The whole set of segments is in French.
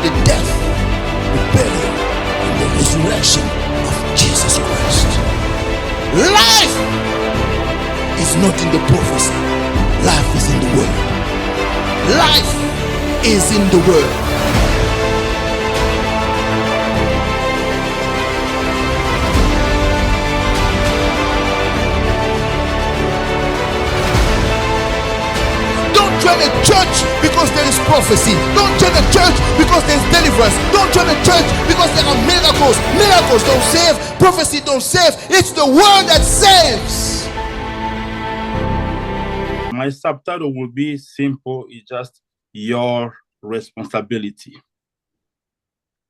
the death, the burial, and the resurrection of Jesus Christ. Life is not in the prophecy. Life is in the word. Life is in the word. Don't join a church because there is prophecy. Don't join a church because there is deliverance. Don't join a church because there are miracles. Miracles don't save. Prophecy don't save. It's the word that saves. My subtitle will be simple. It's just your responsibility.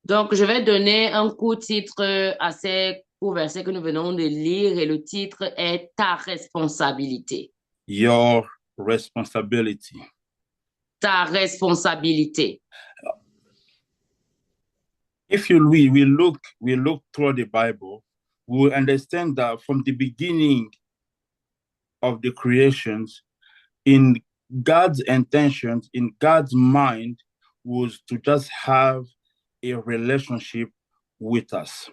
Donc, je vais donner un court titre à ces courts versets que nous venons de lire et le titre est Ta responsabilité. Your responsibility. Ta responsabilité. If you read, we look through the Bible, we will understand that from the beginning of the creations, in God's intentions, in God's mind, was to just have a relationship with us.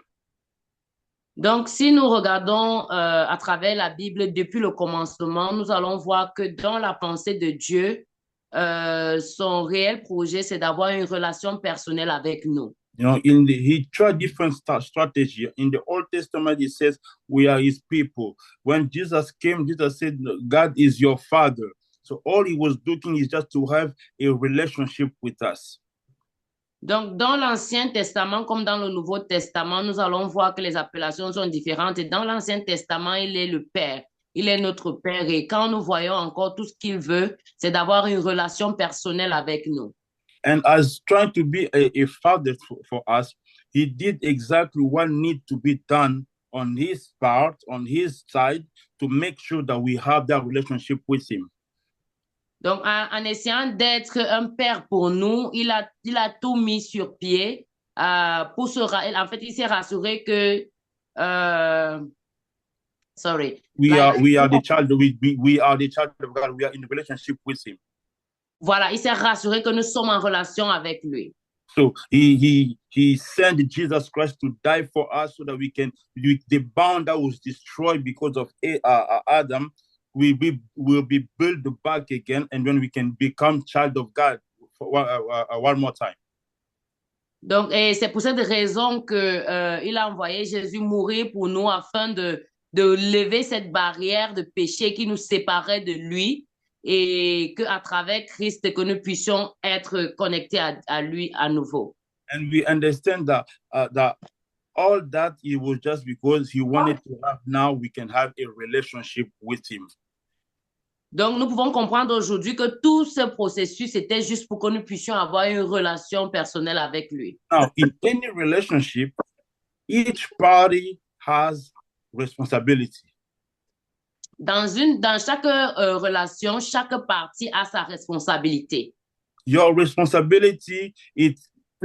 Donc, si nous regardons à travers la Bible depuis le commencement, nous allons voir que dans la pensée de Dieu, son réel projet, c'est d'avoir une relation personnelle avec nous. You know, he tried different strategy. In the Old Testament, he says, we are his people. When Jesus came, Jesus said, God is your father. So all he was doing is just to have a relationship with us. Donc, dans l'Ancien Testament comme dans le Nouveau Testament, nous allons voir que les appellations sont différentes. Et dans l'Ancien Testament, il est le Père. Il est notre Père. Et quand nous voyons encore tout ce qu'il veut, c'est d'avoir une relation personnelle avec nous. And as trying to be a father for us, he did exactly what needs to be done on his part, on his side, to make sure that we have that relationship with him. Donc, en essayant d'être un père pour nous, il a tout mis sur pied pour en fait, il s'est rassuré que we are the child we are the child of God. We are in a relationship with him. Voilà, il s'est rassuré que nous sommes en relation avec lui. So he sent Jesus Christ to die for us so that the bond that was destroyed because of Adam will be built back again, and then we can become child of God for one more time. Donc, et c'est pour cette raison que il a envoyé Jésus mourir pour nous afin de lever cette barrière de péché qui nous séparait de lui et qu'à travers Christ, que nous puissions être connectés à lui à nouveau. And we understand that all that it was just because he wanted to have, now we can have a relationship with him. Donc, nous pouvons comprendre aujourd'hui que tout ce processus était juste pour que nous puissions avoir une relation personnelle avec lui. Now, in any relationship, each party has responsibility. Dans chaque relation, chaque partie a sa responsabilité. Your responsibility,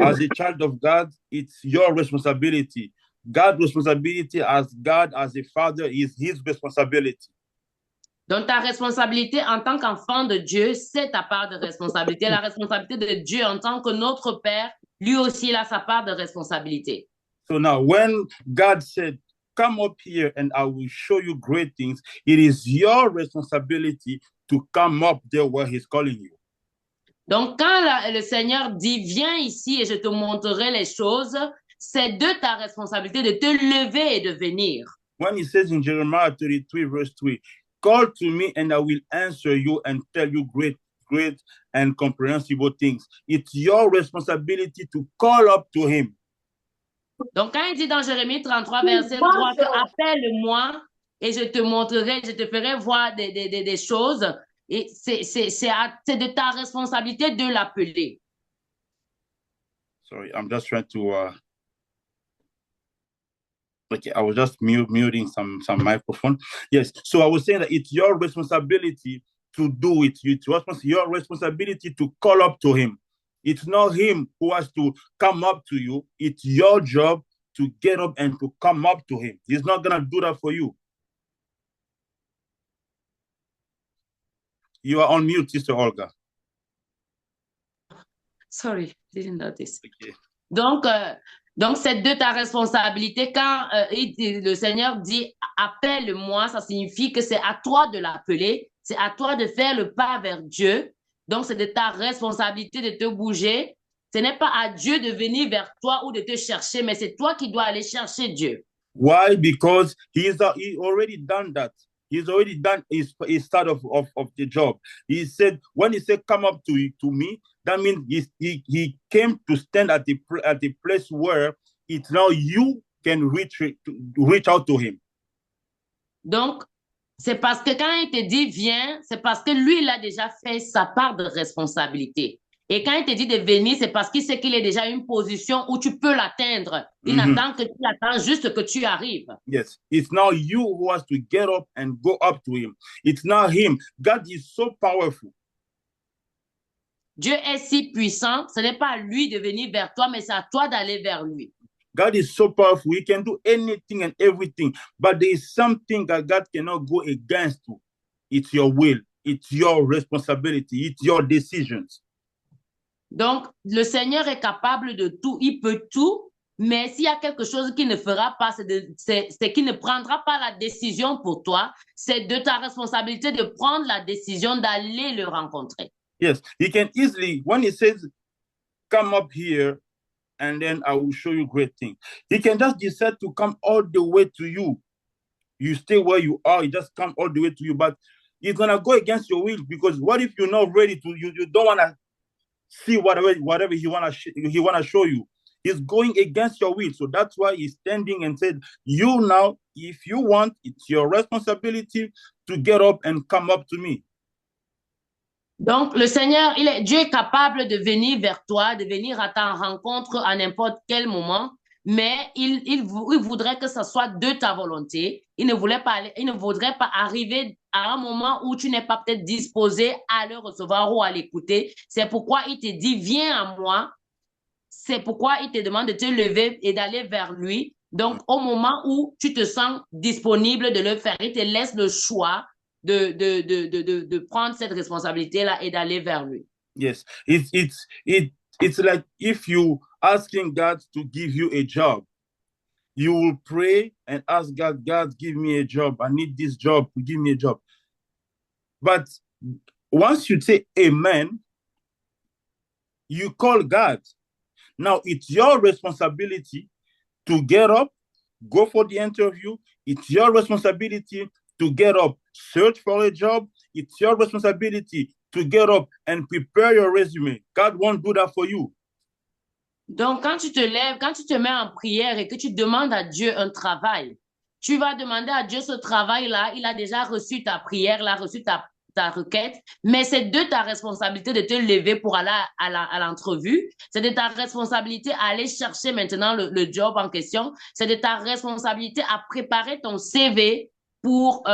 as a child of God, it's your responsibility. God's responsibility as God, as a father, is his responsibility. Donc, ta responsabilité en tant qu'enfant de Dieu, c'est ta part de responsabilité. La responsabilité de Dieu en tant que notre Père, lui aussi, il a sa part de responsabilité. So now, when God said, come up here and I will show you great things, it is your responsibility to come up there where he's calling you. Donc, quand le Seigneur dit, viens ici et je te montrerai les choses, c'est de ta responsabilité de te lever et de venir. When he says in Jeremiah 33, verse 3, call to me and I will answer you and tell you great and comprehensible things. It's your responsibility to call up to him. Donc, quand il dit dans Jérémie 33, verset 3, que appelle-moi et je te montrerai, je te ferai voir des choses, et c'est de ta responsabilité de l'appeler. Sorry, I'm just trying to... Okay, I was just muting some microphone. Yes, so I was saying that it's your responsibility to do it. It's your responsibility to call up to him. It's not him who has to come up to you. It's your job to get up and to come up to him. He's not going to do that for you. You are on mute, Sister Olga. Sorry, didn't notice. Okay. Donc, c'est de ta responsabilité. Quand le Seigneur dit appelle-moi, ça signifie que c'est à toi de l'appeler, c'est à toi de faire le pas vers Dieu. Donc, c'est de ta responsabilité de te bouger. Ce n'est pas à Dieu de venir vers toi ou de te chercher, mais c'est toi qui dois aller chercher Dieu. Why? Because he already done that. He's already done his start of the job. He said, when he said, come up to me, that means he came to stand at the place where it's now you can reach out to him. Donc, c'est parce que quand il te dit viens, c'est parce que lui, il a déjà fait sa part de responsabilité. Et quand il te dit de venir, c'est parce qu'il sait qu'il est déjà à une position où tu peux l'atteindre. Il n'attend que tu attends juste que tu arrives. Yes, it's now you who has to get up and go up to him. It's not him. God is so powerful. Dieu est si puissant, ce n'est pas à lui de venir vers toi, mais c'est à toi d'aller vers lui. God is so powerful. He can do anything and everything, but there is something that God cannot go against you. It's your will. It's your responsibility. It's your decisions. Donc, le Seigneur est capable de tout, il peut tout, mais s'il y a quelque chose qu'il ne fera pas, c'est qu'il ne prendra pas la décision pour toi. C'est de ta responsabilité de prendre la décision d'aller le rencontrer. Yes, he can easily, when he says, come up here, and then I will show you great things. He can just decide to come all the way to you. You stay where you are, he just come all the way to you, but he's going to go against your will, because what if you're not ready to, you don't want to see whatever he want to show you. He's going against your will. So that's why he's standing and said, you now, if you want, it's your responsibility to get up and come up to me. Donc, le Seigneur, Dieu est capable de venir vers toi, de venir à ta rencontre à n'importe quel moment, mais il voudrait que ce soit de ta volonté. Il ne voudrait pas arriver à un moment où tu n'es pas peut-être disposé à le recevoir ou à l'écouter. C'est pourquoi il te dit, viens à moi. C'est pourquoi il te demande de te lever et d'aller vers lui. Donc, au moment où tu te sens disponible de le faire, il te laisse le choix de prendre cette responsabilité-là et d'aller vers lui. Yes, it's like if you asking God to give you a job, you will pray and ask God, give me a job. I need this job. Give me a job. But once you say amen, you call God. Now it's your responsibility to get up, go for the interview. It's your responsibility to get up, search for a job. It's your responsibility to get up and prepare your resume. God won't do that for you. Donc, quand tu te lèves, quand tu te mets en prière et que tu demandes à Dieu un travail, tu vas demander à Dieu ce travail-là. Il a déjà reçu ta prière, il a reçu ta requête, mais c'est de ta responsabilité de te lever pour aller à l'entrevue. C'est de ta responsabilité à aller chercher maintenant le job en question. C'est de ta responsabilité à préparer ton CV pour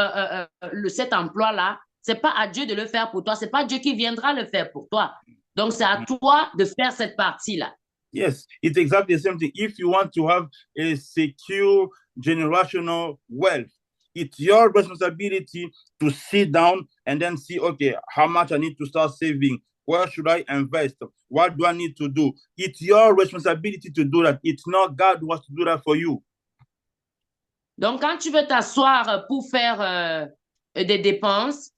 cet emploi-là. C'est pas à Dieu de le faire pour toi. C'est pas Dieu qui viendra le faire pour toi. Donc, c'est à toi de faire cette partie-là. Yes, it's exactly the same thing. If you want to have a secure generational wealth, it's your responsibility to sit down and then see, okay, how much I need to start saving? Where should I invest? What do I need to do? It's your responsibility to do that. It's not God who has to do that for you. Donc, quand tu veux t'asseoir pour faire des dépenses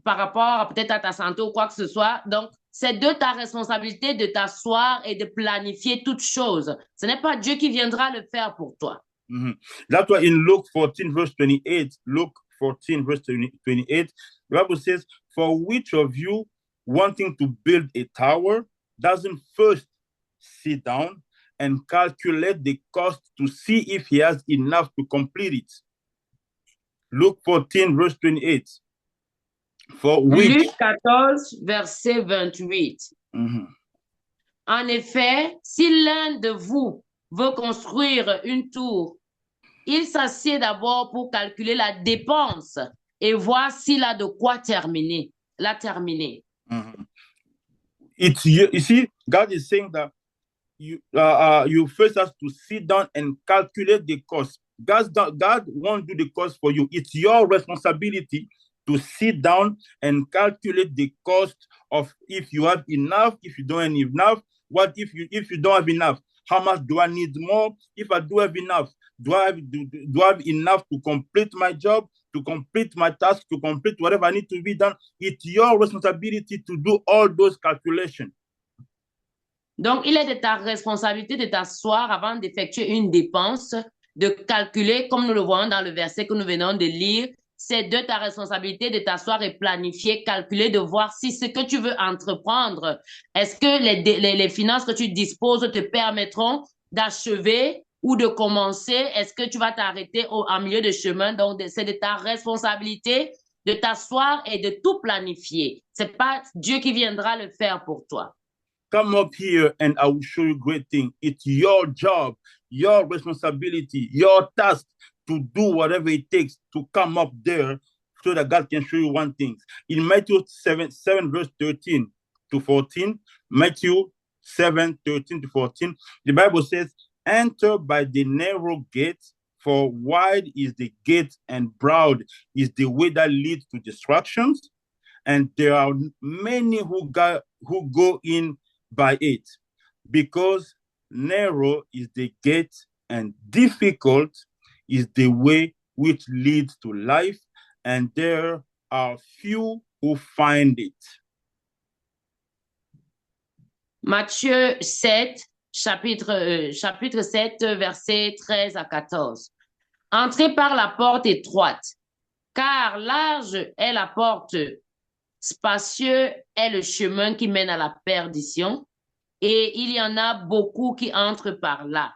par rapport peut-être à ta santé ou quoi que ce soit, donc, c'est de ta responsabilité de t'asseoir et de planifier toutes choses. Ce n'est pas Dieu qui viendra le faire pour toi. Mm-hmm. That's why in Luke 14, verse 28, Luke 14, verse 28, the Bible says, for which of you wanting to build a tower doesn't first sit down and calculate the cost to see if he has enough to complete it? Luke 14, verse 28. For which... Luc 14, verset 28. Mm-hmm. En effet, si l'un de vous veut construire une tour, il s'assied d'abord pour calculer la dépense et voir s'il a de quoi la terminer. Mm-hmm. You see, God is saying that you first have to sit down and calculate the cost. God won't do the cost for you. It's your responsibility to sit down and calculate the cost of if you have enough, if you don't have enough, What if you don't have enough? How much do I need more? If I do have enough, do I have enough to complete my job, to complete my task, to complete whatever I need to be done? It's your responsibility to do all those calculations. Donc, il est de ta responsabilité de t'asseoir avant d'effectuer une dépense, de calculer, comme nous le voyons dans le verset que nous venons de lire. C'est de ta responsabilité de t'asseoir et planifier, calculer, de voir si ce que tu veux entreprendre, est-ce que les finances que tu disposes te permettront d'achever ou de commencer? Est-ce que tu vas t'arrêter en milieu de chemin? Donc, c'est de ta responsabilité de t'asseoir et de tout planifier. C'est pas Dieu qui viendra le faire pour toi. Come up here and I will show you great things. It's your job, your responsibility, your task to do whatever it takes to come up there so that God can show you one thing. In Matthew 7 verse 13 to 14, Matthew 7, 13 to 14, the Bible says, enter by the narrow gate, for wide is the gate and broad is the way that leads to destructions. And there are many who go in by it, because narrow is the gate and difficult is the way which leads to life, and there are few who find it. Matthieu 7, chapitre 7, versets 13 à 14. Entrez par la porte étroite, car large est la porte, spacieux est le chemin qui mène à la perdition, et il y en a beaucoup qui entrent par là.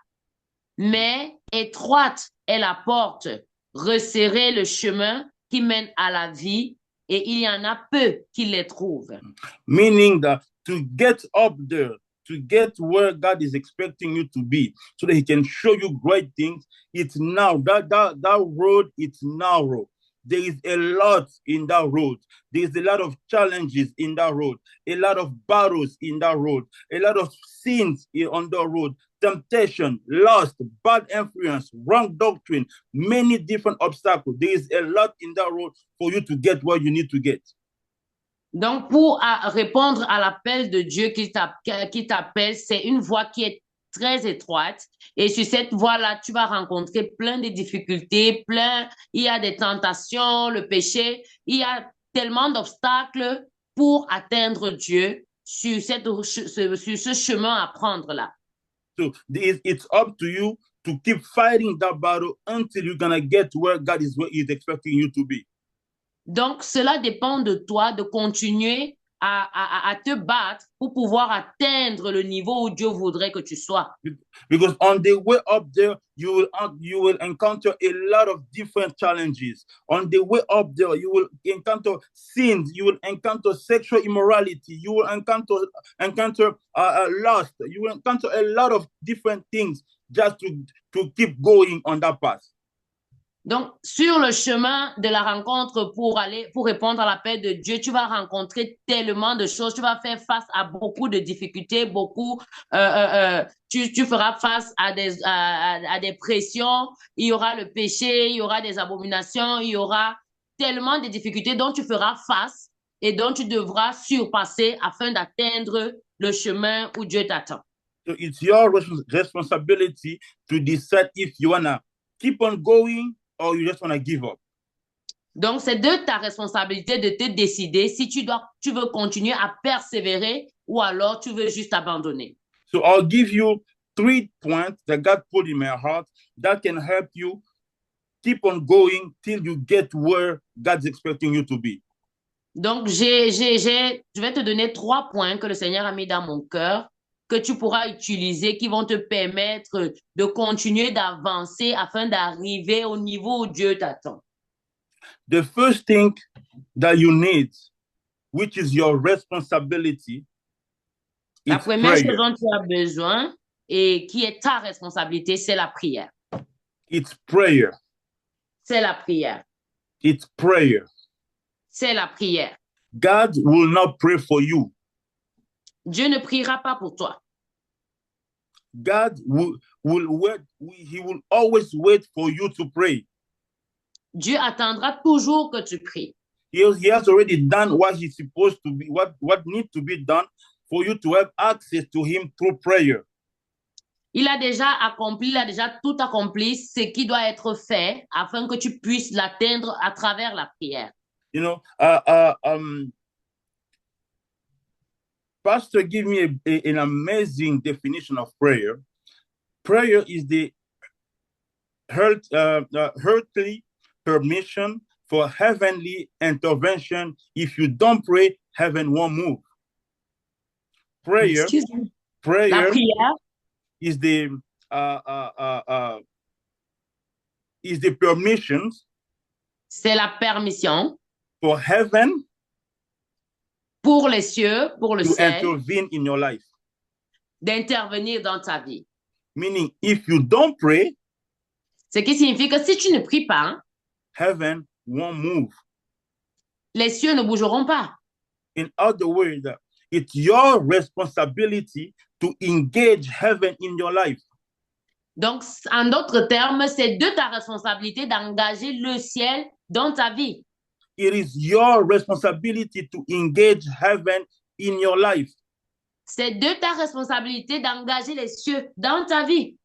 Mais étroite est la porte, resserré le chemin qui mène à la vie, et il y en a peu qui les trouvent. Meaning that to get up there, to get where God is expecting you to be, so that He can show you great things, it's now that road, it's narrow. There is a lot in that road. There's a lot of challenges in that road, a lot of battles in that road, a lot of sins on the road, temptation, lust, bad influence, wrong doctrine, many different obstacles. There is a lot in that road for you to get where you need to get. Donc, pour répondre à l'appel de Dieu qui t'appelle, c'est une voie qui est très étroite. Et sur cette voie-là, tu vas rencontrer plein de difficultés, il y a des tentations, le péché, il y a tellement d'obstacles pour atteindre Dieu sur ce chemin à prendre là. So it's up to you to keep fighting that battle until you're going to get where God is expecting you to be. Donc, cela dépend de toi de continuer à te battre pour pouvoir atteindre le niveau où Dieu voudrait que tu sois. Because on the way up there, you will encounter a lot of different challenges. On the way up there, you will encounter sins. You will encounter sexual immorality. You will encounter lust. You will encounter a lot of different things just to keep going on that path. Donc, sur le chemin de la rencontre pour répondre à l'appel de Dieu, tu vas rencontrer tellement de choses. Tu vas faire face à beaucoup de difficultés, tu feras face à des pressions. Il y aura le péché, il y aura des abominations, il y aura tellement de difficultés dont tu feras face et dont tu devras surpasser afin d'atteindre le chemin où Dieu t'attend. So it's your responsibility to decide if you want to keep on going or you just want to give up. Donc, c'est de ta responsabilité de te décider si tu veux continuer à persévérer ou alors tu veux juste abandonner. So I'll give you 3 points that God put in my heart that can help you keep on going till you get where God's expecting you to be. Donc, je vais te donner 3 points que le Seigneur a mis dans mon cœur que tu pourras utiliser, qui vont te permettre de continuer d'avancer afin d'arriver au niveau où Dieu t'attend. The first thing that you need, which is your responsibility, la première chose dont tu as besoin et qui est ta responsabilité, c'est la prière. It's prayer. C'est la prière. It's prayer. C'est la prière. God will not pray for you. Dieu ne priera pas pour toi. God will wait. He will always wait for you to pray. Dieu attendra toujours que tu pries. He has already done what he's supposed to be, what needs to be done for you to have access to him through prayer. Il a déjà accompli, il a déjà tout accompli ce qui doit être fait afin que tu puisses l'atteindre à travers la prière. You know, Pastor gave me an amazing definition of prayer. Prayer is the earthly permission for heavenly intervention. If you don't pray, heaven won't move. Prayer, La prière is the permission. C'est la permission For heaven pour les cieux, pour le to ciel, intervene in your life. d'intervenir dans ta vie. Meaning, if you don't pray, Ce qui signifie que si tu ne pries pas, heaven won't move. les cieux ne bougeront pas. In other words, it's your responsibility to engage heaven in your life. Donc, en d'autres termes, c'est de ta responsabilité d'engager le ciel dans ta vie. It is your responsibility to engage heaven in your life. C'est de ta responsabilité d'engager les cieux dans ta vie.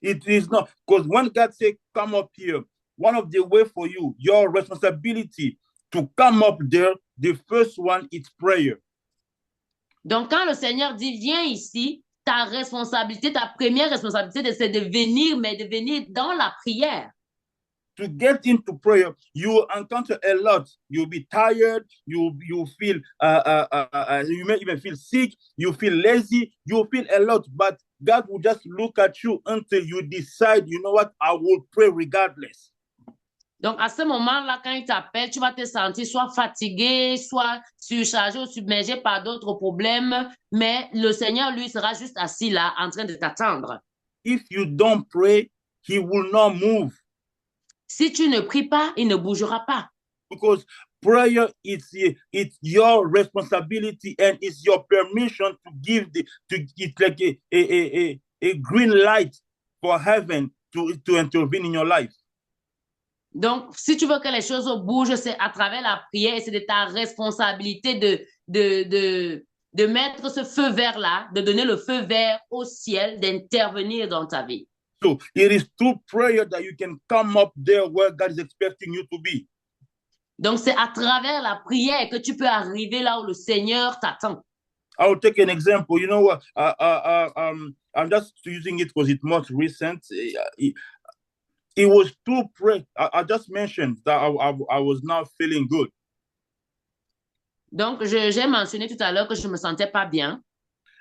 It is not, because when God says, come up here, one of the way for you, your responsibility to come up there, the first one is prayer. Donc, quand le Seigneur dit, viens ici, ta responsabilité, ta première responsabilité, c'est de venir, mais de venir dans la prière. To get into prayer, you encounter a lot. You'll be tired. You feel you may even feel sick. You feel lazy. You feel a lot. But God will just look at you until you decide, you know what, I will pray regardless. Donc, à ce moment-là, quand il t'appelle, tu vas te sentir soit fatigué, soit surchargé ou submergé par d'autres problèmes, mais le Seigneur, lui, sera juste assis là, en train de t'attendre. If you don't pray, he will not move. Si tu ne pries pas, il ne bougera pas. Because prayer it's your responsibility and it's your permission to give it's like a green light for heaven to intervene in your life. Donc, si tu veux que les choses bougent, c'est à travers la prière et c'est de ta responsabilité de mettre ce feu vert-là, de donner le feu vert au ciel, d'intervenir dans ta vie. So it is through prayer that you can come up there where God is expecting you to be. Donc, c'est à travers la prière que tu peux arriver là où le Seigneur t'attend. I'll take an example. You know what? I'm just using it because it's most recent. It was through prayer. I just mentioned that I was not feeling good. Donc, j'ai mentionné tout à l'heure que je ne me sentais pas bien.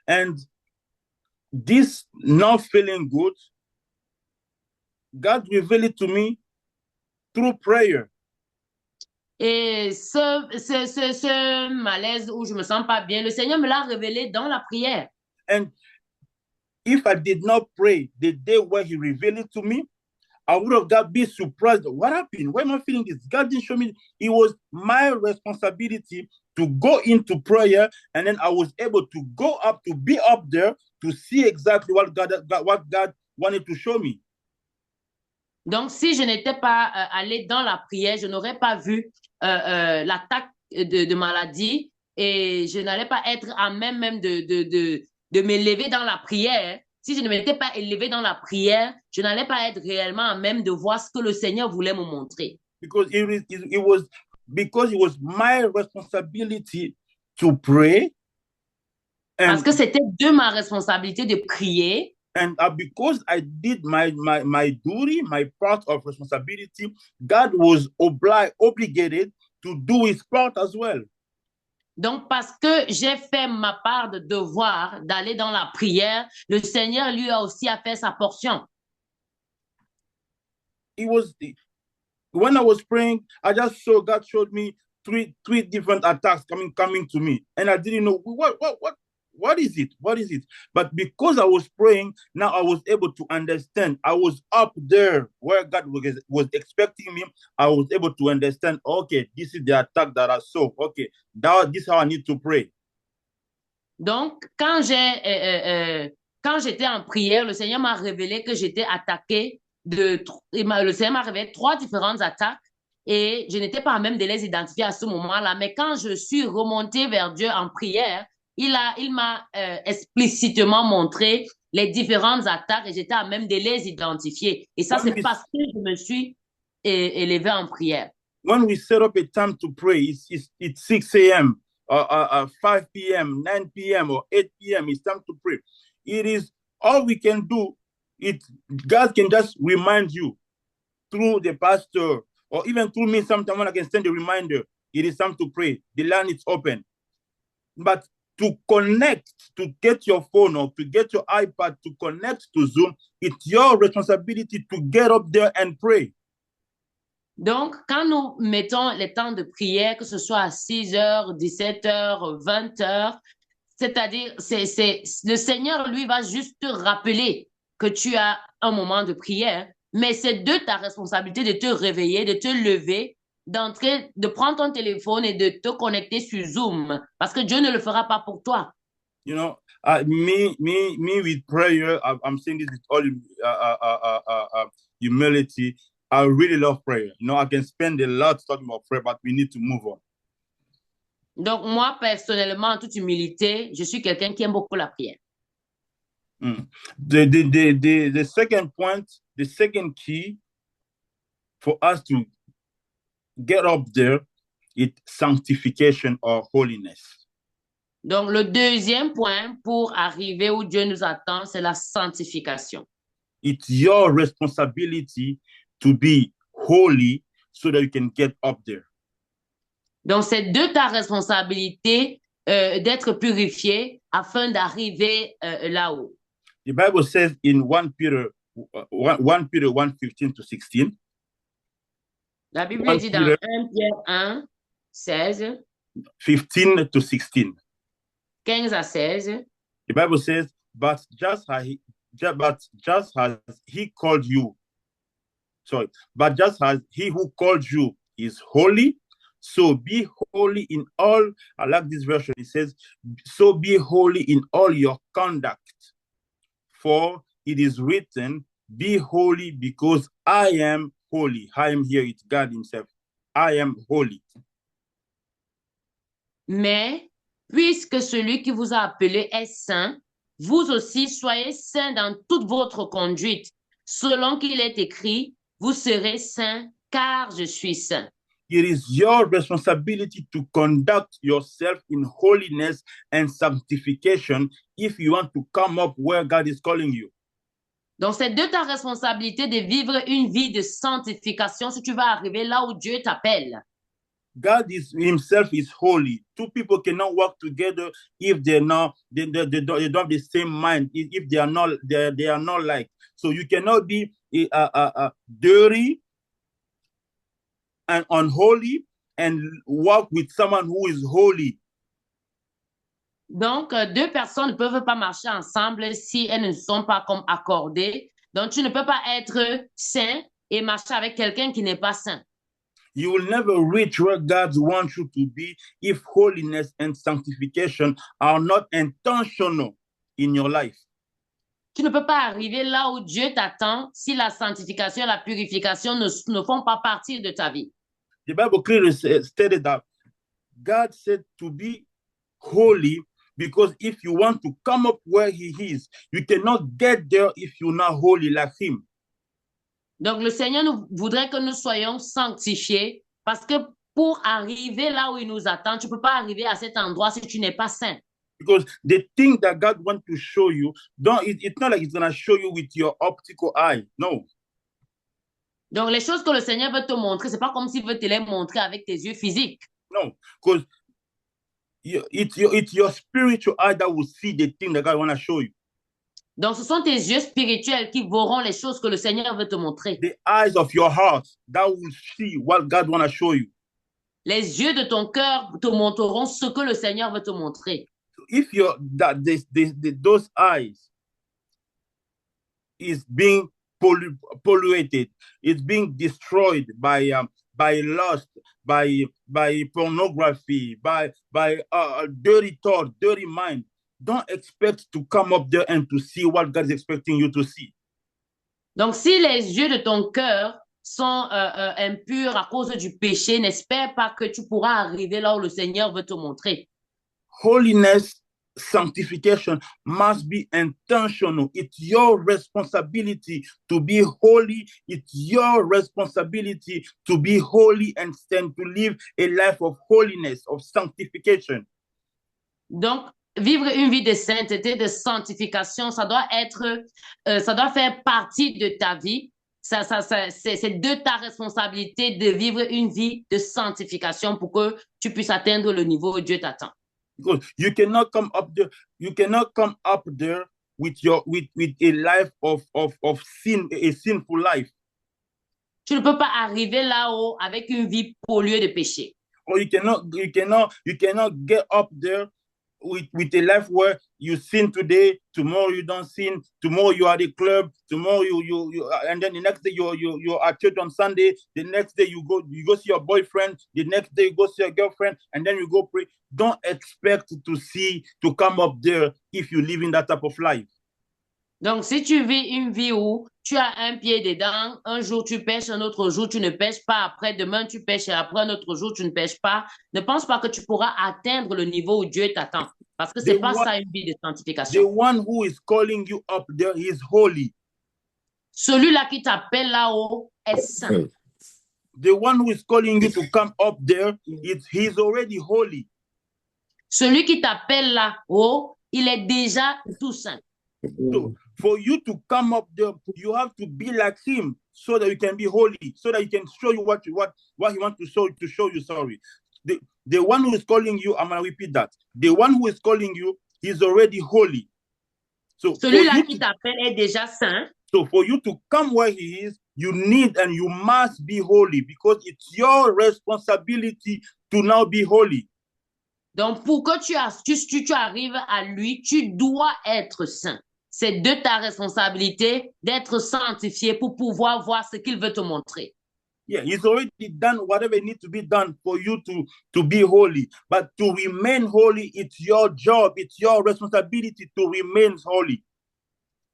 And this not feeling good, God revealed it to me through prayer. Et ce malaise où je ne me sens pas bien, le Seigneur me l'a révélé dans la prière. And if I did not pray the day where he revealed it to me, I would have got be surprised. What happened? Why am I feeling this? God didn't show me. It was my responsibility to go into prayer, and then I was able to go up, to be up there, to see exactly what God wanted to show me. Donc, si je n'étais pas allée dans la prière, je n'aurais pas vu l'attaque de maladie et je n'allais pas être à même de m'élever dans la prière. Si je ne m'étais pas élevée dans la prière, je n'allais pas être réellement à même de voir ce que le Seigneur voulait me montrer. Because it was my responsibility to pray. Parce que c'était de ma responsabilité de prier. And because I did my duty, my part of responsibility, God was obligated to do his part as well. Donc, parce que j'ai fait ma part de devoir d'aller dans la prière, le Seigneur lui a aussi fait sa portion. When I was praying, I just saw God showed me three different attacks coming to me, and I didn't know what is it? But because I was praying, now I was able to understand. I was up there where God was expecting me. I was able to understand, okay, this is the attack that I saw. Okay, this is how I need to pray. Donc, quand j'étais en prière, le Seigneur m'a révélé que j'étais attaquée le Seigneur m'a révélé 3 différentes attaques et je n'étais pas à même de les identifier à ce moment-là. Mais quand je suis remontée vers Dieu en prière, il m'a explicitement montré les différentes attaques et j'étais à même de les identifier. Et ça, c'est parce que je me suis élevée en prière. When we set up a time to pray, it's 6 a.m., 5 p.m., 9 p.m., or 8 p.m., it's time to pray. It is all we can do. God can just remind you through the pastor or even through me. Sometimes when I can send a reminder, it is time to pray. The line is open. But to connect, to get your phone or to get your iPad to connect to Zoom, it's your responsibility to get up there and pray. Donc, quand nous mettons les temps de prière, que ce soit à 6 heures, 17 heures, 20 heures, c'est-à-dire, le Seigneur, lui, va juste te rappeler que tu as un moment de prière, mais c'est de ta responsabilité de te réveiller, de te lever, d'entrer, de prendre ton téléphone et de te connecter sur Zoom, parce que Dieu ne le fera pas pour toi. You know, me with prayer, I'm saying this with all humility. I really love prayer. You know, I can spend a lot talking about prayer, but we need to move on. Donc, moi, personnellement, en toute humilité, je suis quelqu'un qui aime beaucoup la prière. The second point, the second key for us to get up there is sanctification or holiness. Donc, le deuxième point pour arriver où Dieu nous attend, c'est la sanctification. It's your responsibility to be holy so that you can get up there. Donc, c'est de ta responsabilité d'être purifié afin d'arriver là-haut. The Bible says in 1 Peter 1:15 to 16. La Bible dit dans 1 Pierre 1, 16. 15 to 16. 15 à 16. The Bible says, but just as he called you, but just as he who called you is holy, so be holy in all. I like this version. It says, so be holy in all your conduct. For it is written, be holy because I am holy. I am here, it's God himself. I am holy. Mais, puisque celui qui vous a appelé est saint, vous aussi soyez saints dans toute votre conduite. Selon qu'il est écrit, vous serez saints, car je suis saint. It is your responsibility to conduct yourself in holiness and sanctification if you want to come up where God is calling you. Donc, c'est de ta responsabilité de vivre une vie de sanctification si tu vas arriver là où Dieu t'appelle. God himself is holy. Two people cannot work together if they don't have the same mind, if they are not like. So you cannot be dirty and unholy and walk with someone who is holy. Donc, deux personnes ne peuvent pas marcher ensemble si elles ne sont pas comme accordées. Donc, tu ne peux pas être saint et marcher avec quelqu'un qui n'est pas saint. You will never reach where God wants you to be if holiness and sanctification are not intentional in your life. Tu ne peux pas arriver là où Dieu t'attend si la sanctification et la purification ne font pas partie de ta vie. The Bible clearly stated that God said to be holy because if you want to come up where he is, you cannot get there if you're not holy like him. Donc, le Seigneur voudrait que nous soyons sanctifiés parce que pour arriver là où il nous attend, tu ne peux pas arriver à cet endroit si tu n'es pas saint. Because the thing that God wants to show you, it's not like it's going to show you with your optical eye. No. Donc, les choses que le Seigneur veut te montrer, ce n'est pas comme s'il veut te les montrer avec tes yeux physiques. No, because it's your spiritual eye that will see the thing that God wants to show you. Donc, ce sont tes yeux spirituels qui verront les choses que le Seigneur veut te montrer. The eyes of your heart that will see what God wants to show you. Les yeux de ton cœur te montreront ce que le Seigneur veut te montrer. If those eyes is being polluted, it's being destroyed by lust, by pornography, by dirty thought, dirty mind, don't expect to come up there and to see what God is expecting you to see. Donc, si les yeux de ton cœur sont impurs à cause du péché, n'espère pas que tu pourras arriver là où le Seigneur veut te montrer. Holiness sanctification must be intentional. It's your responsibility to be holy. It's your responsibility to be holy and stand to live a life of holiness, of sanctification. Donc, vivre une vie de sainteté, de sanctification, ça doit faire partie de ta vie. C'est de ta responsabilité de vivre une vie de sanctification pour que tu puisses atteindre le niveau où Dieu t'attend. Because you cannot come up there with a life of sin, a sinful life. Tu ne peux pas arriver là-haut avec une vie polluée de péché. Or you cannot get up there with a life where you sin today, tomorrow you don't sin, tomorrow you are at the club, tomorrow you and then the next day you're at church on Sunday, the next day you go see your boyfriend, the next day you go see your girlfriend, and then you go pray. Don't expect to come up there if you live in that type of life. Donc, si tu vis une vie où tu as un pied dedans, un jour tu pêches, un autre jour tu ne pêches pas, après demain tu pêches et après un autre jour tu ne pêches pas, ne pense pas que tu pourras atteindre le niveau où Dieu t'attend. Parce que ce n'est pas ça une vie de sanctification. The one who is calling you up there is holy. Celui-là qui t'appelle là-haut est saint. The one who is calling you to come up there, he's already holy. Celui qui t'appelle là-haut, il est déjà tout saint. So, for you to come up there, you have to be like him so that you can be holy, so that he can show you what he wants to show you. Sorry. The one who is calling you, I'm going to repeat that. The one who is calling you is already holy. So celui-là qui t'appelle est déjà saint. So for you to come where he is, you need and you must be holy because it's your responsibility to now be holy. Donc, pour que tu arrives à lui, tu dois être saint. C'est de ta responsabilité d'être sanctifié pour pouvoir voir ce qu'il veut te montrer. Yeah, he's already done whatever needs to be done for you to be holy. But to remain holy, it's your job, it's your responsibility to remain holy.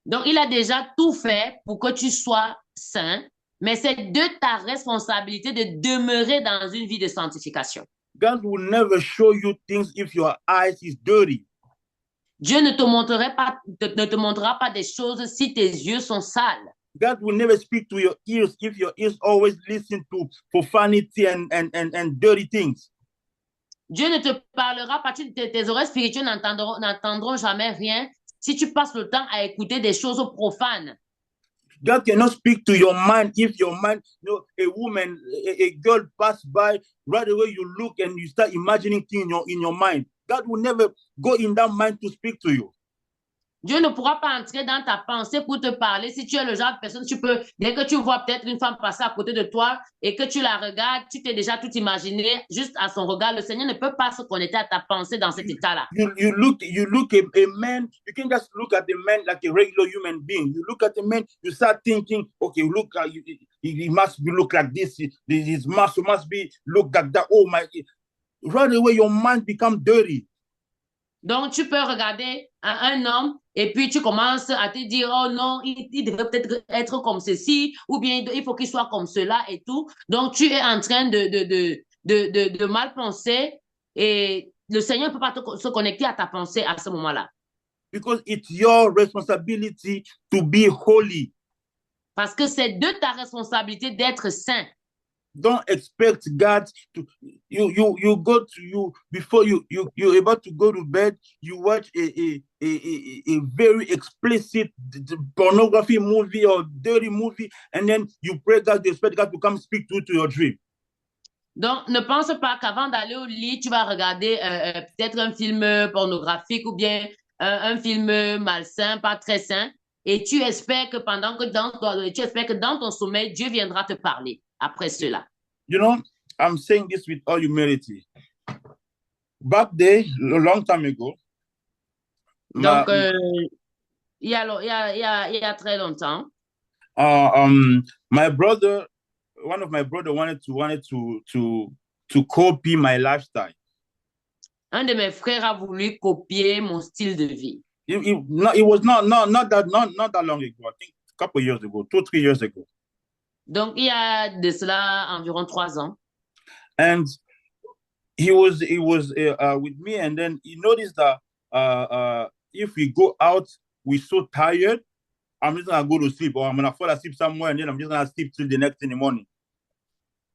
Donc, il a déjà tout fait pour que tu sois saint, mais c'est de ta responsabilité de demeurer dans une vie de sanctification. God will never show you things if your eyes is dirty. Dieu ne te montrera pas des choses si tes yeux sont sales. God will never speak to your ears if your ears always listen to profanity and dirty things. Dieu ne te parlera pas, tes oreilles spirituelles n'entendront jamais rien si tu passes le temps à écouter des choses profanes. God cannot speak to your mind if your mind, a woman, a girl pass by, right away you look and you start imagining things in your mind. God will never go in that mind to speak to you. Dieu ne pourra pas entrer dans ta pensée pour te parler. Si tu es le genre de personne, dès que tu vois peut-être une femme passer à côté de toi et que tu la regardes, tu t'es déjà tout imaginé juste à son regard. Le Seigneur ne peut pas se connecter à ta pensée dans cet état-là. You look a man, you can just look at the man like a regular human being. You look at the man, you start thinking, okay, look, he must look like this. His muscle must be look like that. Oh my! Right away, your mind becomes dirty. Donc, tu peux regarder un homme et puis tu commences à te dire, oh non, il devrait peut-être être comme ceci ou bien il faut qu'il soit comme cela et tout. Donc, tu es en train de mal penser et le Seigneur ne peut pas se connecter à ta pensée à ce moment-là. Because it's your responsibility to be holy. Parce que c'est de ta responsabilité d'être saint. Don't expect God to you go to you before you're about to go to bed. You watch a very explicit pornography movie or dirty movie, and then you pray God, you expect God to come speak to your dream. Donc, ne pense pas qu'avant d'aller au lit, tu vas regarder peut-être un film pornographique ou bien un film malsain, pas très sain, et tu espères que dans ton sommeil, Dieu viendra te parler. Après cela. You know, I'm saying this with all humility. Back there, a long time ago. Donc, il y a très longtemps. My brother, one of my brother wanted to copy my lifestyle. Un de mes frères a voulu copier mon style de vie. It was not that long ago. I think a couple of years ago, 2-3 years ago. Donc, il y a de cela environ 3 ans. And he was with me, and then he noticed that if we go out, we're so tired, I'm just gonna go to sleep, or I'm gonna fall asleep somewhere, and then I'm just gonna sleep till the next in the morning.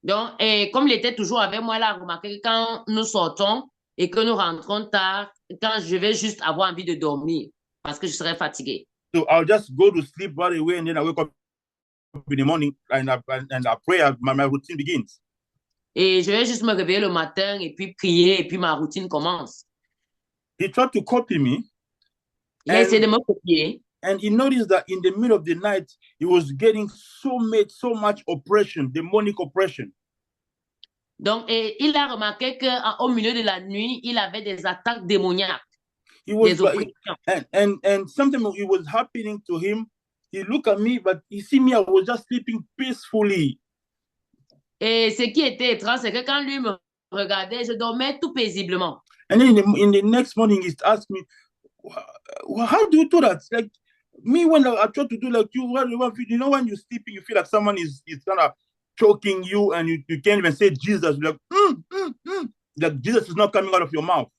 Donc, et comme il était toujours avec moi, il a remarqué que quand nous sortons et que nous rentrons tard, quand je vais juste avoir envie de dormir parce que je serai fatiguée. So I'll just go to sleep right away, and then I wake up in the morning and I pray. My routine begins. Et je vais juste me réveiller le matin et puis prier et puis ma routine commence. He tried to copy me. Il a essayé de me copier. And he noticed that in the middle of the night, he was getting so much oppression, demonic oppression. Donc, et il a remarqué qu'au milieu de la nuit, il avait des attaques démoniaques. And something it was happening to him. He looked at me, but he see me, I was just sleeping peacefully. Et ce qui était étrange, c'est que quand lui me regardait, je dormais tout paisiblement. And then in the next morning, he asked me, how do you do that? Like me, when I try to do like you, you know, when you're sleeping, you feel like someone is kind of choking you, and you can't even say Jesus. Like, like Jesus is not coming out of your mouth.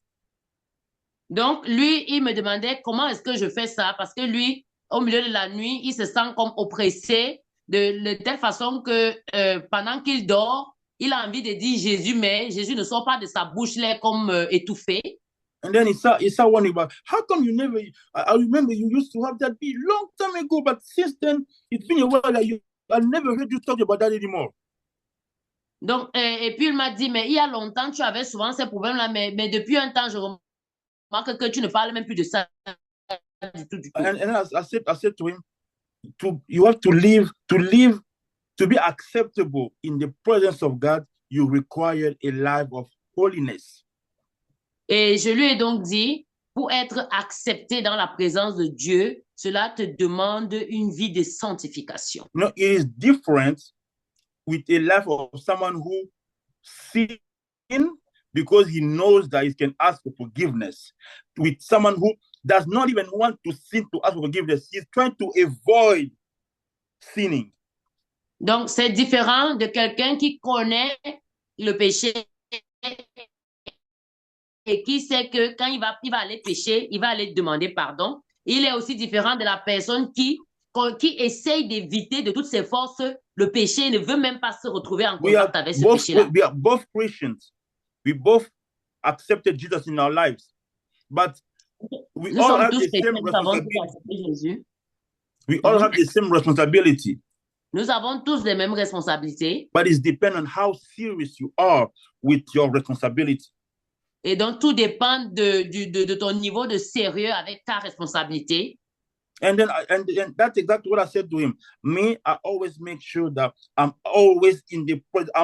Donc, lui, il me demandait comment est-ce que je fais ça, parce que lui, au milieu de la nuit, il se sent comme oppressé de telle façon que pendant qu'il dort, il a envie de dire Jésus, mais Jésus ne sort pas de sa bouche, il est comme étouffé. And then he saw one about, how come you never, I remember you used to have that be long time ago, but since then, it's been a while that I never heard you talk about that anymore. Donc, et puis il m'a dit, mais il y a longtemps, tu avais souvent ces problèmes-là, mais depuis un temps, je remarque que tu ne parles même plus de ça du tout. And I said to him, you have to live, to be acceptable in the presence of God, you require a life of holiness. Et je lui ai donc dit, pour être accepté dans la présence de Dieu, cela te demande une vie de sanctification. No, it is different with a life of someone who sins because he knows that he can ask for forgiveness. With someone who does not even want to sin to ask for forgiveness, he's trying to avoid sinning. Donc, c'est différent de quelqu'un qui connaît le péché et qui sait que quand il va aller pécher, il va aller demander pardon. Il est aussi différent de la personne qui essaye d'éviter de toutes ses forces le péché, ne veut même pas se retrouver en contact avec ce péché-là. We are both Christians. We both accepted Jesus in our lives. But we all have the same responsibility. We all have the same responsibility. Nous avons tous les mêmes responsabilités. But it's dependent on how serious you are with your responsibility. Et donc, tout dépend de ton niveau de sérieux avec ta responsabilité. And that's exactly what I said to him. Me, I always make sure that I'm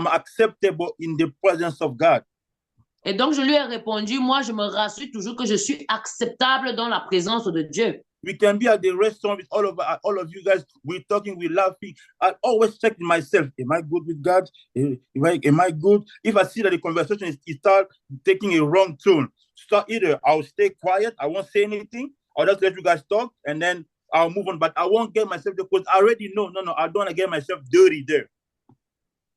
acceptable in the presence of God. Et donc, je lui ai répondu, moi, je me rassure toujours que je suis acceptable dans la présence de Dieu. We can be at the restaurant with all of you guys. We're talking, we're laughing. I always check myself. Am I good with God? Am I good? If I see that the conversation is start taking a wrong tone, either I'll stay quiet, I won't say anything, I'll just let you guys talk, and then I'll move on. But I won't get myself, because I already know, I don't want to get myself dirty there.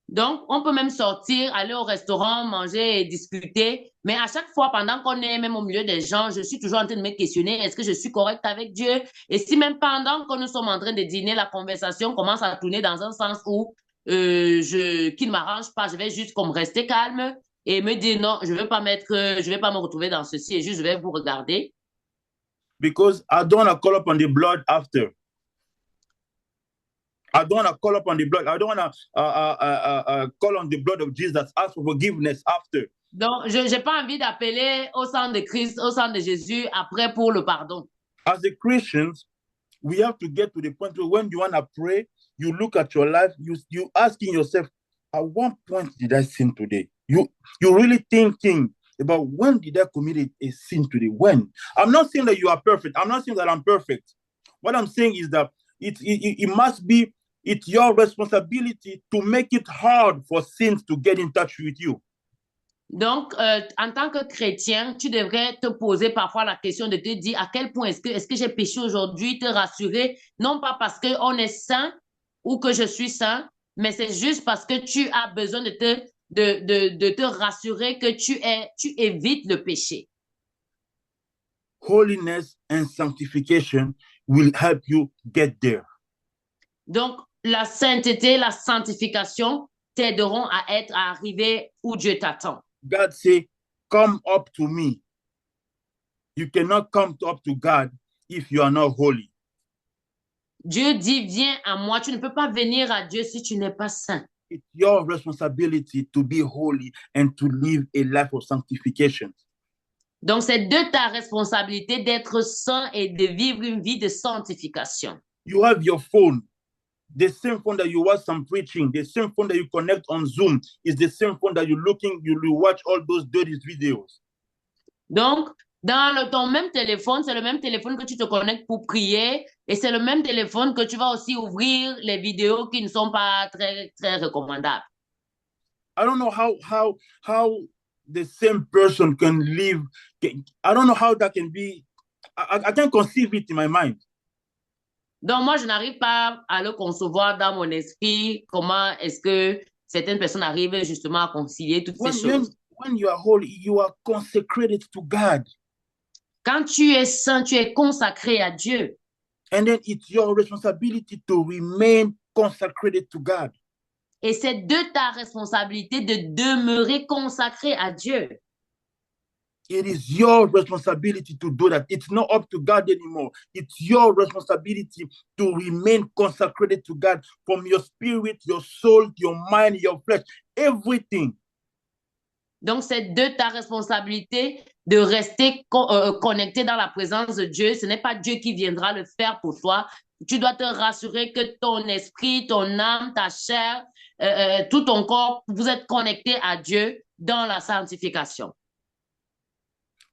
Donc, on peut même sortir, aller au restaurant, manger et discuter. Mais à chaque fois, pendant qu'on est même au milieu des gens, je suis toujours en train de me questionner, est-ce que je suis correct avec Dieu? Et si même pendant que nous sommes en train de dîner, la conversation commence à tourner dans un sens où qui ne m'arrange pas, je vais juste comme rester calme et me dire non, je vais pas me retrouver dans ceci et juste je vais vous regarder. Because I don't want to call up on the blood after. I don't want to call up on the blood. I don't want to call on the blood of Jesus, ask for forgiveness after. Donc, je n'ai pas envie d'appeler au sang de Christ, au sang de Jésus après pour le pardon. As the Christians, we have to get to the point where when you want to pray, you look at your life, you asking yourself, at what point did I sin today? You really thinking about when did I commit a sin today? When? I'm not saying that you are perfect. I'm not saying that I'm perfect. What I'm saying is that it must be, it's your responsibility to make it hard for sins to get in touch with you. Donc, en tant que chrétien, tu devrais te poser parfois la question de te dire à quel point est-ce que j'ai péché aujourd'hui, te rassurer, non pas parce qu'on est saint ou que je suis saint, mais c'est juste parce que tu as besoin de te rassurer que tu évites le péché. holiness and sanctification will help you get there. Donc, la sainteté, la sanctification t'aideront à arriver où Dieu t'attend. God say, come up to me. You cannot come up to God if you are not holy. Dieu dit, viens à moi. Tu ne peux pas venir à Dieu si tu n'es pas saint. It's your responsibility to be holy and to live a life of sanctification. Donc, c'est de ta responsabilité d'être saint et de vivre une vie de sanctification. You have your phone. The same phone that you watch some preaching, the same phone that you connect on Zoom is the same phone that you watch all those dirty videos. Donc, dans ton même téléphone, c'est le même téléphone que tu te connectes pour prier et c'est le même téléphone que tu vas aussi ouvrir les vidéos qui ne sont pas très, très recommandables. I don't know how the same person can live. I don't know how that can be. I can't conceive it in my mind. Donc, moi, je n'arrive pas à le concevoir dans mon esprit. Comment est-ce que certaines personnes arrivent justement à concilier toutes ces choses? When you are holy, you are consecrated to God. Quand tu es saint, tu es consacré à Dieu. And then it's your responsibility to remain consecrated to God. Et c'est de ta responsabilité de demeurer consacré à Dieu. It is your responsibility to do that. It's not up to God anymore. It's your responsibility to remain consecrated to God from your spirit, your soul, your mind, your flesh, everything. Donc, c'est de ta responsabilité de rester connecté dans la présence de Dieu. Ce n'est pas Dieu qui viendra le faire pour toi. Tu dois te rassurer que ton esprit, ton âme, ta chair, tout ton corps, vous êtes connecté à Dieu dans la sanctification.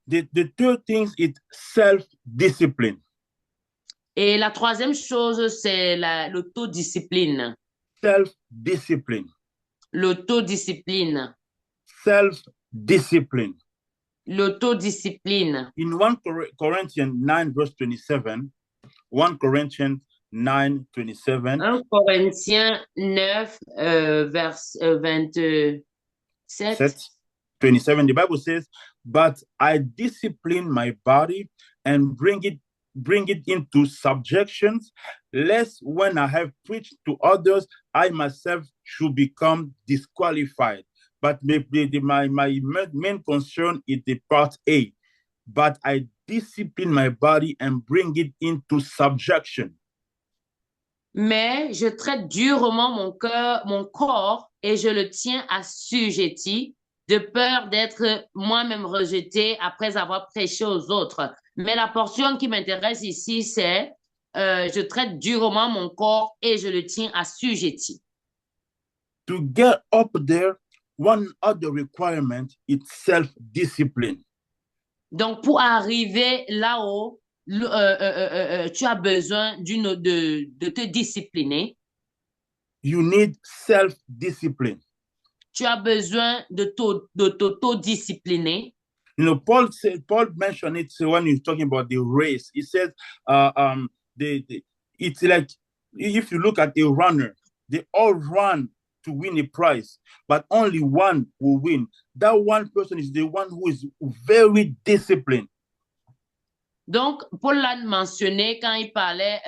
The third thing is self-discipline. Et la troisième chose, c'est l'autodiscipline. Self-discipline. L'autodiscipline. Self-discipline. L'autodiscipline. In 1 Corinthians 9, verse 27, 1 Corinthians 9, 27. 1 Corinthiens 9, verse 27. 27, the Bible says, but I discipline my body and bring it into subjections, lest when I have preached to others, I myself should become disqualified. But my main concern is the part A. But I discipline my body and bring it into subjection. Mais je traite durement mon corps et je le tiens assujetti, de peur d'être moi-même rejeté après avoir prêché aux autres. Mais la portion qui m'intéresse ici, c'est je traite durement mon corps et je le tiens assujetti. To get up there, one other requirement is self-discipline. Donc, pour arriver là-haut, tu as besoin de te discipliner. You need self-discipline. Tu as besoin de t'autodiscipliner. You know, Paul mentioned it when he's talking about the race. He says, it's like if you look at a runner, they all run to win a prize, but only one will win. That one person is the one who is very disciplined. Donc, Paul l'a mentionné quand il parlait,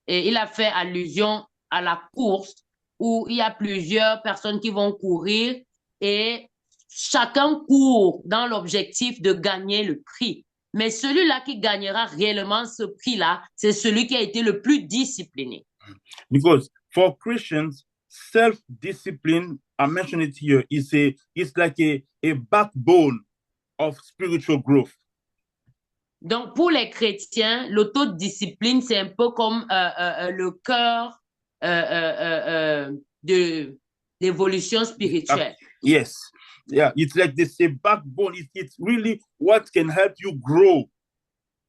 et il a fait allusion à la course où il y a plusieurs personnes qui vont courir et chacun court dans l'objectif de gagner le prix. Mais celui-là qui gagnera réellement ce prix-là, c'est celui qui a été le plus discipliné. Because for Christians, self-discipline, I mentioned it here, it's like a backbone of spiritual growth. Donc, pour les chrétiens, l'autodiscipline, c'est un peu comme le cœur de l'évolution spirituelle. Yes. Yeah, it's like this, a backbone. It's really what can help you grow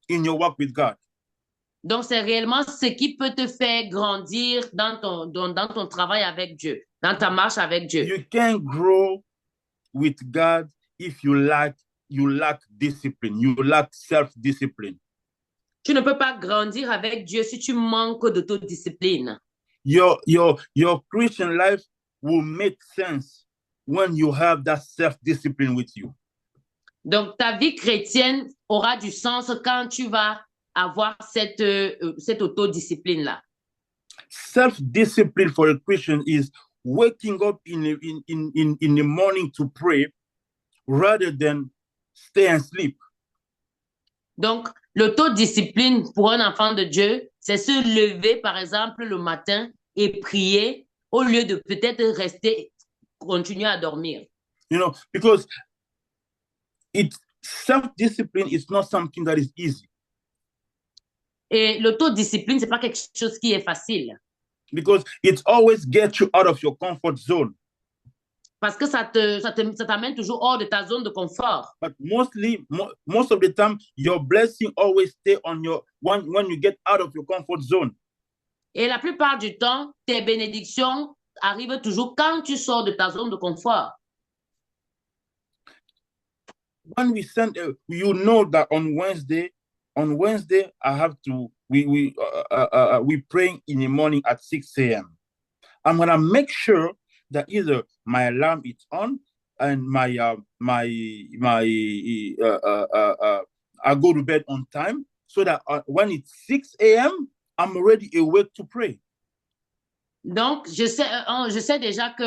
in your walk with God. Donc, c'est réellement ce qui peut te faire grandir dans ton travail avec Dieu, dans ta marche avec Dieu. You can't grow with God if you lack discipline. You lack self-discipline. Tu ne peux pas grandir avec Dieu si tu manques d'autodiscipline. Your Christian life will make sense when you have that self-discipline with you. Donc, ta vie chrétienne aura du sens quand tu vas avoir cette autodiscipline-là. Self-discipline for a Christian is waking up in the morning to pray rather than stay and sleep. Donc, l'autodiscipline pour un enfant de Dieu, c'est se lever, par exemple, le matin et prier au lieu de peut-être rester, continuer à dormir. You know, because self-discipline is not something that is easy. Et l'autodiscipline, c'est pas quelque chose qui est facile. Because it always gets you out of your comfort zone. Parce que ça t'amène toujours hors de ta zone de confort. But most of the time, your blessing always stay on your when you get out of your comfort zone. Et la plupart du temps, tes bénédictions arrivent toujours quand tu sors de ta zone de confort. When we send, you know that on Wednesday, I have to we pray in the morning at 6 a.m. I'm gonna make sure that either my alarm is on and I go to bed on time so that when it's 6 a.m. I'm already awake to pray. Donc, je sais déjà que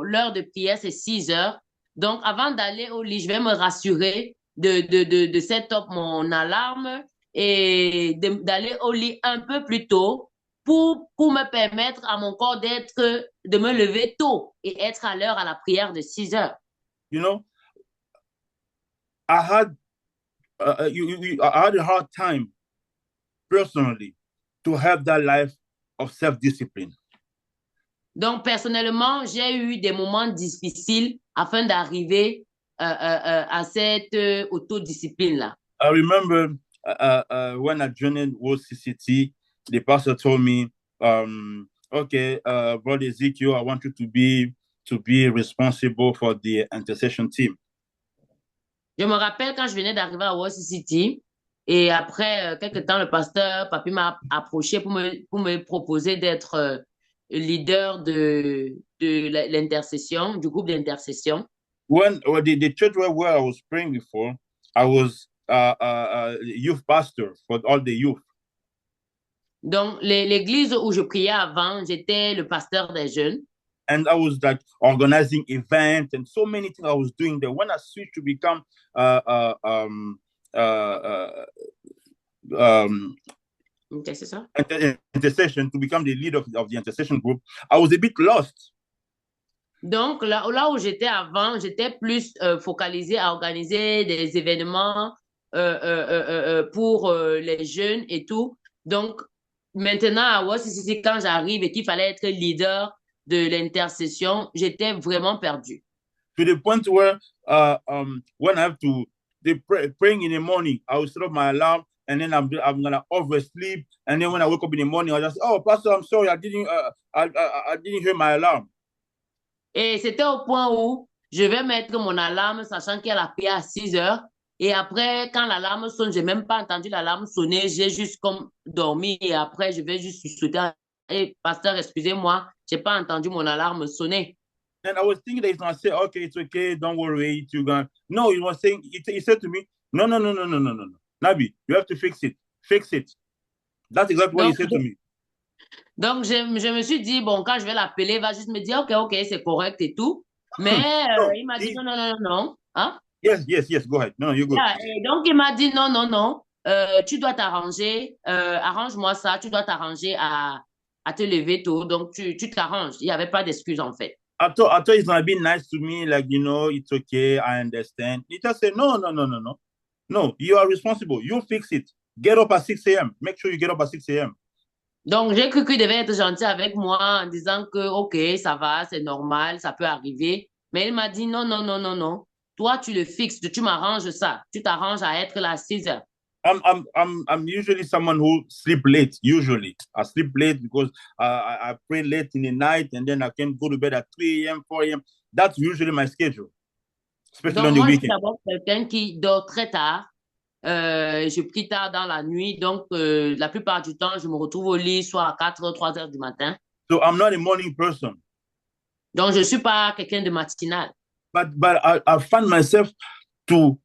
l'heure de prière, c'est 6 heures. Donc, avant d'aller au lit, je vais me rassurer de set up mon alarme et d'aller au lit un peu plus tôt pour me permettre à mon corps de me lever tôt et être à l'heure à la prière de 6 heures. You know, I had a hard time personally to have that life of self-discipline. Donc, personnellement, j'ai eu des moments difficiles afin d'arriver à cette autodiscipline-là. I remember when I joined World CCT, the pastor told me, okay, Brother Ezekiel, I want you to be responsible for the intercession team. Je me rappelle quand je venais d'arriver à World CCT, et après quelques temps, le pasteur Papi m'a approché pour me proposer d'être leader de l'intercession, du groupe d'intercession. When the church where I was praying before, I was youth pastor for all the youth. Donc, l'église où je priais avant, j'étais le pasteur des jeunes. And I was like organizing events and so many things I was doing there. When I switched to become intercession, to become the leader of the intercession group, I was a bit lost. Donc, là où j'étais avant, j'étais plus focalisé à organiser des événements pour les jeunes et tout. Donc, maintenant, à WCCC, quand j'arrive et qu'il fallait être leader de l'intercession, j'étais vraiment perdu. To the point where when I have to praying in the morning, I will set up my alarm and then I'm gonna oversleep. And then when I wake up in the morning, I just, oh, Pastor, I'm sorry, I didn't hear my alarm. Et c'était au point où je vais mettre mon alarme, sachant qu'il y a la prière à 6 heures. Et après, quand l'alarme sonne, je n'ai même pas entendu l'alarme sonner. J'ai juste comme dormi. Et après, je vais juste souhaiter, hey, pasteur, excusez-moi, je n'ai pas entendu mon alarme sonner. And I was thinking that he's going to say, okay, it's okay, don't worry, you're going. No, he was saying, he said to me, no. Nabi, you have to fix it. Fix it. That's exactly what he said to me. Donc, je me suis dit, bon, quand je vais l'appeler, il va juste me dire, OK, c'est correct et tout. Mais il m'a dit, non. Hein? Yes, go ahead. No, you're good. Yeah, et donc, il m'a dit, non. Tu dois t'arranger. Arrange-moi ça. Tu dois t'arranger à te lever tôt. Donc, tu t'arranges. Il n'y avait pas d'excuse, en fait. I thought he's going to be nice to me, like, you know, it's okay, I understand. He just said, no. No, you are responsible. You fix it. Get up at 6 a.m. Make sure you get up at 6 a.m. Donc, j'ai cru qu'il devait être gentil avec moi en disant que, OK, ça va, c'est normal, ça peut arriver. Mais il m'a dit, non. Toi, tu le fixes, tu m'arranges ça. Tu t'arranges à être là à 6 heures. I'm usually someone who sleep late. Usually, I sleep late because I pray late in the night and then I can go to bed at 3 a.m., 4 a.m. That's usually my schedule, especially on the weekend. Donc, moi, je suis d'abord quelqu'un qui dort très tard. Je prie tard dans la nuit. Donc, la plupart du temps, je me retrouve au lit soit à 4 h, 3 h du matin. So I'm not a morning person. Donc, je ne suis pas quelqu'un de matinal. But I find myself to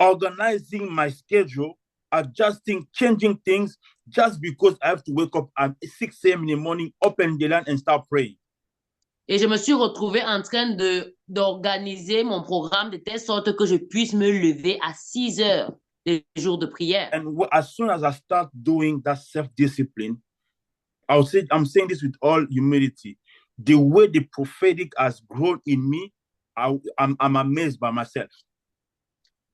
organizing my schedule, adjusting, changing things just because I have to wake up at 6 a.m. in the morning, open the line and start praying. Et je me suis retrouvée en train d'organiser mon programme de telle sorte que je puisse me lever à 6 heures les jours de prière. And as soon as I start doing that self-discipline, I'm saying this with all humility, the way the prophetic has grown in me, I'm amazed by myself.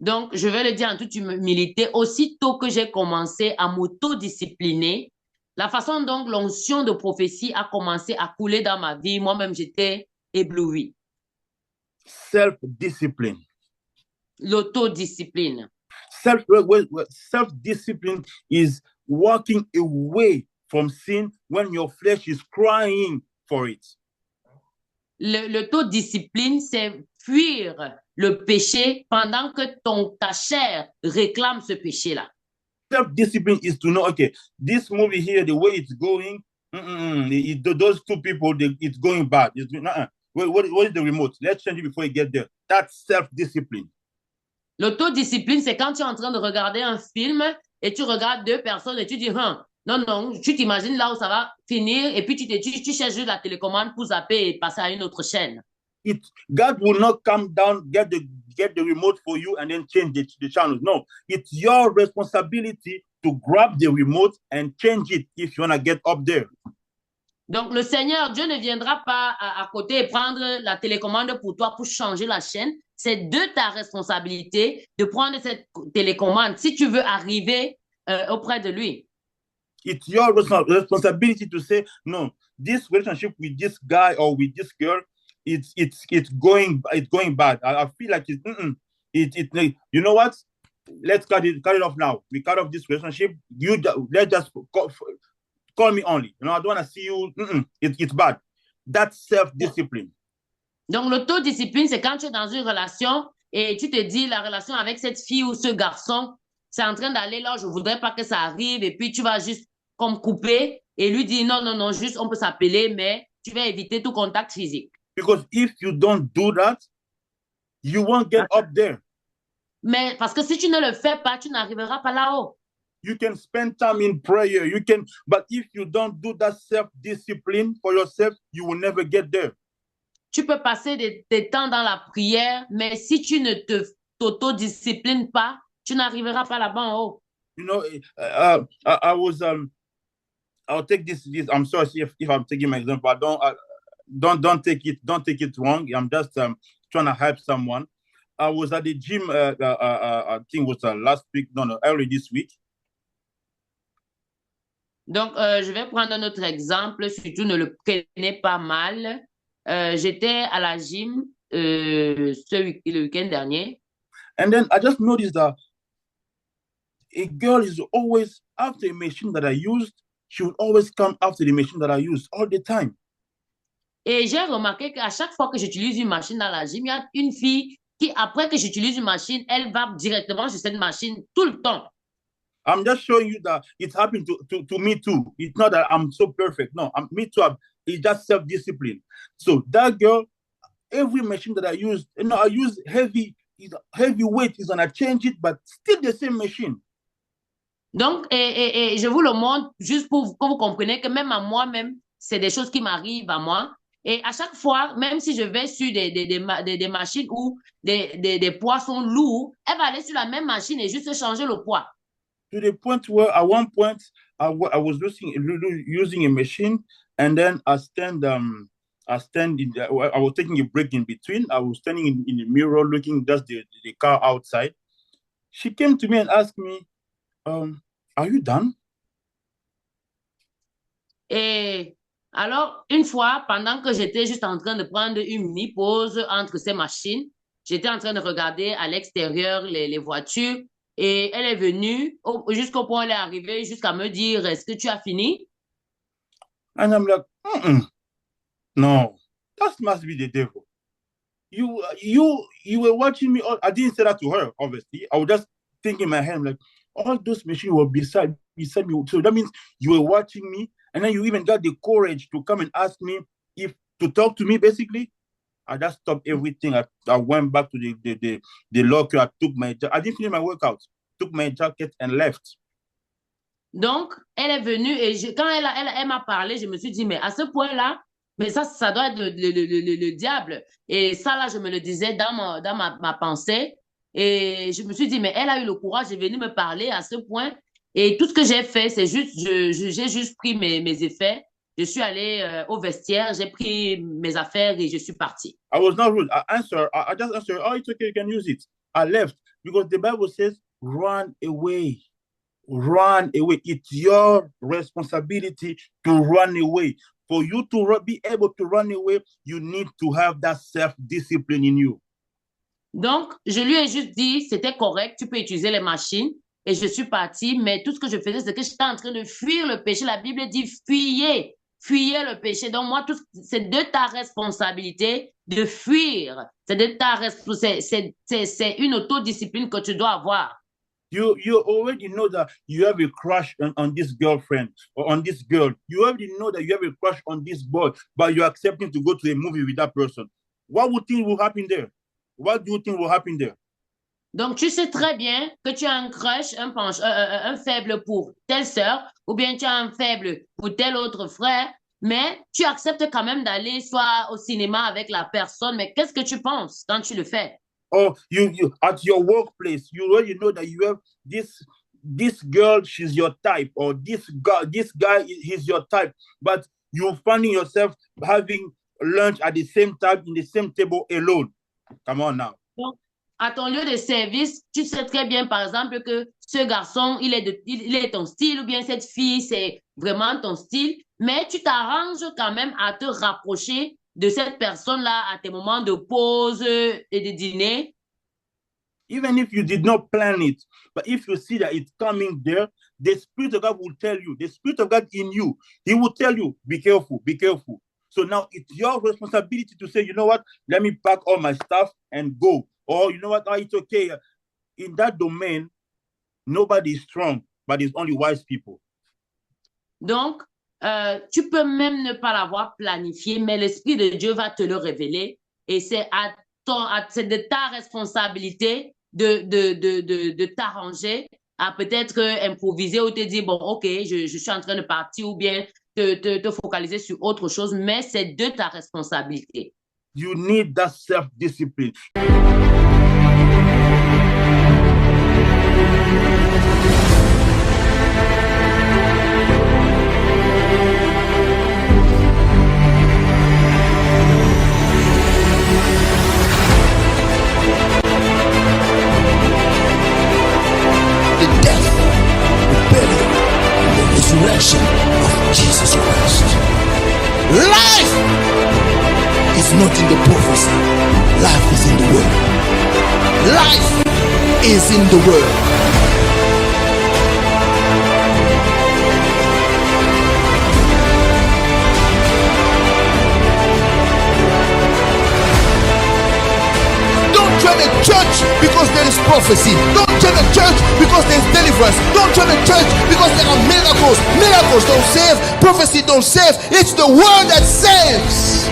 Donc, je vais le dire en toute humilité, aussitôt que j'ai commencé à m'autodiscipliner, la façon dont l'onction de prophétie a commencé à couler dans ma vie, moi-même, j'étais éblouie. Self-discipline. L'autodiscipline. Self-discipline is walking away from sin when your flesh is crying for it. L'autodiscipline, c'est fuir le péché pendant que ta chair réclame ce péché-là. Self-discipline is to know, okay, this movie here, the way it's going, those two people, it's going bad. What is the remote? Let's change it before you get there. That's self-discipline. L'autodiscipline, c'est quand tu es en train de regarder un film et tu regardes deux personnes et tu dis, non, tu t'imagines là où ça va finir et puis tu cherches juste la télécommande pour zapper et passer à une autre chaîne. God will not come down, get the remote for you and then change the channels. No, it's your responsibility to grab the remote and change it if you want to get up there. Donc, le Seigneur, Dieu ne viendra pas à côté et prendre la télécommande pour toi pour changer la chaîne. C'est de ta responsabilité de prendre cette télécommande si tu veux arriver auprès de lui. It's your responsibility to say, no, this relationship with this guy or with this girl, it's going bad. I feel like you know what? Let's cut it off now. We cut off this relationship. Let's just call me only. I don't want to see you. It's bad. That's self-discipline. Donc, l'autodiscipline, c'est quand tu es dans une relation et tu te dis, la relation avec cette fille ou ce garçon, c'est en train d'aller là, je voudrais pas que ça arrive, et puis tu vas juste comme couper et lui dire, non, juste on peut s'appeler, mais tu vas éviter tout contact physique. Because if you don't do that, you won't get up there. Mais parce que si tu ne le fais pas, tu n'arriveras pas là-haut. You can spend time in prayer, but if you don't do that self-discipline for yourself, you will never get there. Tu peux passer des temps dans la prière, mais si tu ne t'autodisciplines pas, tu n'arriveras pas là-bas en haut. You know, I'll take this. I'm sorry if I'm taking my example. Don't take it wrong. I'm just trying to help someone. I was at the gym. I think it was last week. No, early this week. Donc, je vais prendre un autre exemple, si tu ne le connais pas mal. J'étais à la gym le week-end dernier. And then I just noticed that a girl is always after a machine that I used. She would always come after the machine that I used all the time. Et j'ai remarqué qu'à chaque fois que j'utilise une machine dans la gym, il y a une fille qui, après que j'utilise une machine, elle va directement sur cette machine tout le temps. I'm just showing you that it's happened to me too. It's not that I'm so perfect. No, me too. It's just self-discipline. So that girl, every machine that I use, I use heavy weight is gonna change it, but still the same machine. Donc, et je vous le montre juste pour que vous compreniez que même à moi-même, c'est des choses qui m'arrivent à moi. Et à chaque fois, même si je vais sur des machines où des poids sont lourds, elle va aller sur la même machine et juste changer le poids. To the point where at one point I was using a machine, and then I was taking a break in between. I was standing in the mirror looking just the car outside. She came to me and asked me, are you done? Et alors, une fois, pendant que j'étais juste en train de prendre une mini-pause entre ces machines, j'étais en train de regarder à l'extérieur les voitures. Et elle est venue jusqu'au point où elle est arrivée, jusqu'à me dire, est-ce que tu as fini? And I'm like, no, that must be the devil. You were watching me. I didn't say that to her, obviously. I was just thinking in my head, like, all those machines were beside me. So that means you were watching me, and then you even got the courage to come and ask me to talk to me, basically. I just stopped everything. I went back to the locker. I took my I didn't finish my workout. Took my jacket and left. Donc, elle est venue et quand elle m'a parlé, je me suis dit, mais à ce point-là, mais ça doit être le diable. Et ça, là, je me le disais dans ma pensée. Et je me suis dit, mais elle a eu le courage de venir me parler à ce point. Et tout ce que j'ai fait, c'est juste, j'ai juste pris mes effets. Je suis allée au vestiaire, j'ai pris mes affaires et je suis partie. I was not rude. I just answered, oh, it's okay, you can use it. I left because the Bible says, run away. Run away. It's your responsibility to run away. For you to be able to run away, you need to have that self-discipline in you. Donc, je lui ai juste dit, c'était correct, tu peux utiliser les machines. Et je suis partie, mais tout ce que je faisais, c'est que j'étais en train de fuir le péché. La Bible dit, fuyez le péché. Donc, moi, c'est de ta responsabilité de fuir. C'est de ta responsabilité. C'est une autodiscipline que tu dois avoir. You already know that you have a crush on this girlfriend or on this girl. You already know that you have a crush on this boy, but you're accepting to go to a movie with that person. What would you think will happen there? What do you think will happen there? Donc, tu sais très bien que tu as un crush, un faible pour telle sœur, ou bien tu as un faible pour tel autre frère, mais tu acceptes quand même d'aller soit au cinéma avec la personne. Mais qu'est-ce que tu penses quand tu le fais? Or you at your workplace, you already know that you have this girl, she's your type, or this guy, he's your type, but you're finding yourself having lunch at the same time in the same table alone. Come on now. Donc, à ton lieu de service, tu sais très bien, par exemple, que ce garçon, il est ton style, ou bien cette fille, c'est vraiment ton style, mais tu t'arranges quand même à te rapprocher de cette personne-là à tes moments de pause et de dîner. Even if you did not plan it, but if you see that it's coming there, the Spirit of God will tell you, the Spirit of God in you, He will tell you, be careful, be careful. So now it's your responsibility to say, you know what, let me pack all my stuff and go. Or you know what, oh, it's okay. In that domain, nobody is strong, but it's only wise people. Donc, tu peux même ne pas l'avoir planifié, mais l'Esprit de Dieu va te le révéler. Et c'est c'est de ta responsabilité de t'arranger à peut-être improviser ou te dire, bon, OK, je suis en train de partir, ou bien te focaliser sur autre chose, mais c'est de ta responsabilité. You need that self-discipline. Resurrection of Jesus Christ. Life is not in the prophecy. Life is in the word. Life is in the word. Join a church because there is prophecy. Don't join a church because there is deliverance. Don't join a church because there are miracles. Miracles don't save. Prophecy don't save. It's the word that saves.